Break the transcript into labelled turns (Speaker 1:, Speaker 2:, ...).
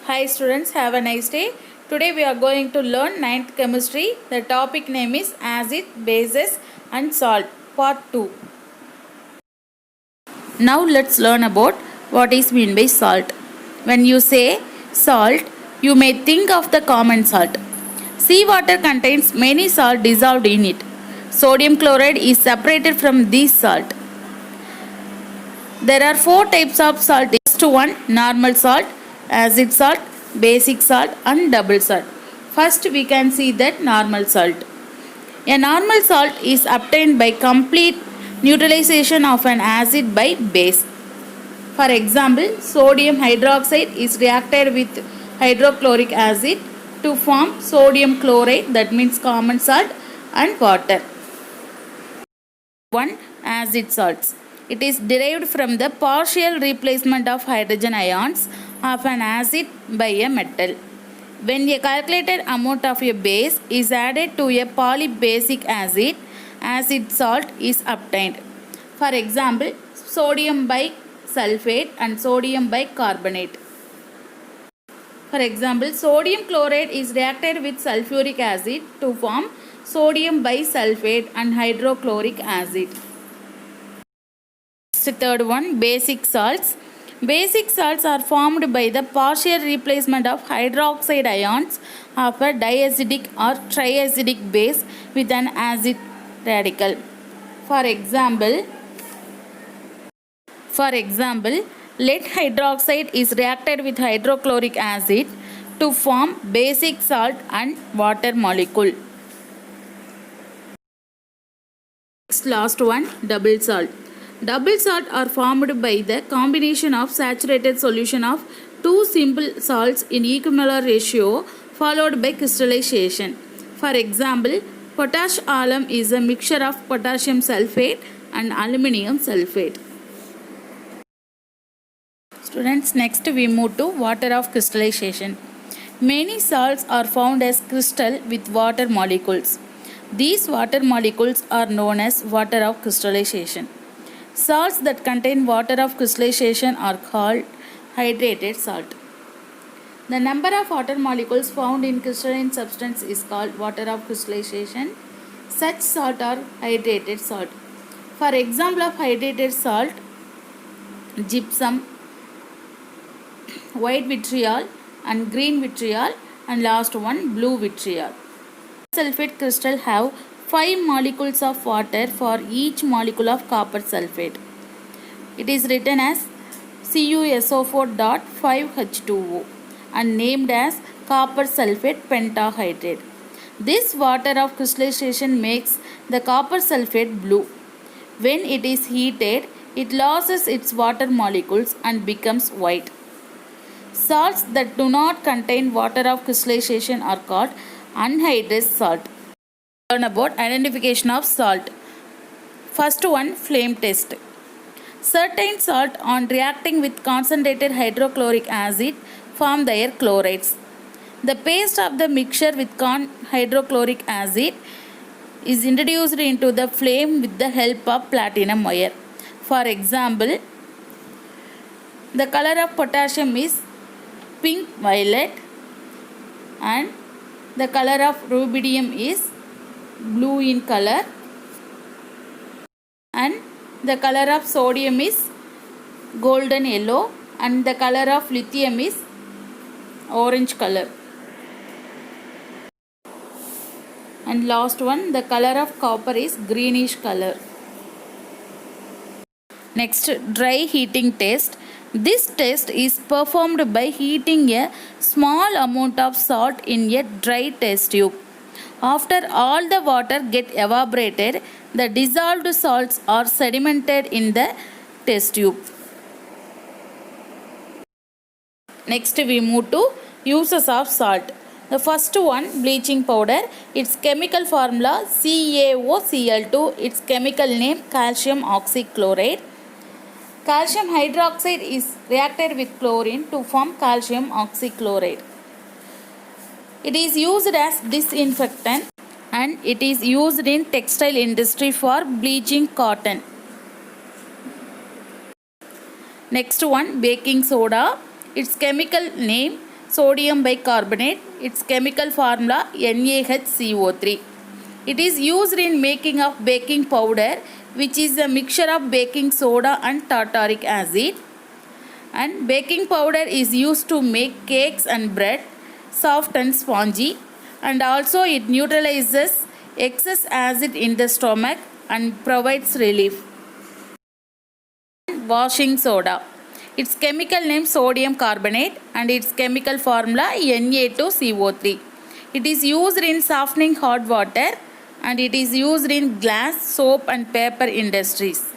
Speaker 1: Hi students, have a nice day. Today we are going to learn ninth chemistry. The topic name is acid, bases and salt, part 2. Now let's learn about what is meant by salt. When you say salt, you may think of the common salt. Seawater contains many salt dissolved in it. Sodium chloride is separated from this salt. There are 4 types of salt. First one, normal salt, acid salt, basic salt and double salt. First we can see that normal salt. A normal salt is obtained by complete neutralization of an acid by base. For example, sodium hydroxide is reacted with hydrochloric acid to form sodium chloride, that means common salt, and water. 1. Acid salts. It is derived from the partial replacement of hydrogen ions of an acid by a metal. When a calculated amount of a base is added to a polybasic acid, acid salt is obtained. For example, sodium bisulfate and sodium bicarbonate. For example, sodium chloride is reacted with sulfuric acid to form sodium bisulfate and hydrochloric acid. Third one, basic salts. Basic salts are formed by the partial replacement of hydroxide ions of a diacidic or triacidic base with an acid radical. For example, lead hydroxide is reacted with hydrochloric acid to form basic salt and water molecule. Last one, double salt. Double salt are formed by the combination of saturated solution of two simple salts in equimolar ratio followed by crystallization. For example, potash alum is a mixture of potassium sulfate and aluminium sulfate. Students, next we move to water of crystallization. Many salts are found as crystal with water molecules. These water molecules are known as water of crystallization. Salts that contain water of crystallization are called hydrated salt. The number of water molecules found in crystalline substance is called water of crystallization. Such salt are hydrated salt. For example of hydrated salt, gypsum, white vitriol and green vitriol, and last one, blue vitriol. Sulfate crystal have 5 molecules of water for each molecule of copper sulfate. It is written as CuSO4.5H2O and named as copper sulfate pentahydrate. This water of crystallization makes the copper sulfate blue. When it is heated, it loses its water molecules and becomes white. Salts that do not contain water of crystallization are called anhydrous salt. Learn about identification of salt. First one, flame test. Certain salt on reacting with concentrated hydrochloric acid form their chlorides. The paste of the mixture with hydrochloric acid is introduced into the flame with the help of platinum wire. For example, the color of potassium is pink violet and the color of rubidium is blue in color and the color of sodium is golden yellow and the color of lithium is orange color. And last one, the color of copper is greenish color. Next, dry heating test. This test is performed by heating a small amount of salt in a dry test tube. After all the water get evaporated, the dissolved salts are sedimented in the test tube. Next we move to uses of salt. The first one, bleaching powder. Its chemical formula CaOCl2. Its chemical name calcium oxychloride. Calcium hydroxide is reacted with chlorine to form calcium oxychloride. It is used as disinfectant and it is used in textile industry for bleaching cotton. Next one, baking soda. Its chemical name sodium bicarbonate. Its chemical formula NaHCO3. It is used in making of baking powder, which is a mixture of baking soda and tartaric acid. And baking powder is used to make cakes and bread soft and spongy, and also it neutralizes excess acid in the stomach and provides relief. Washing soda. Its chemical name sodium carbonate and its chemical formula Na2CO3. It is used in softening hot water and it is used in glass, soap and paper industries.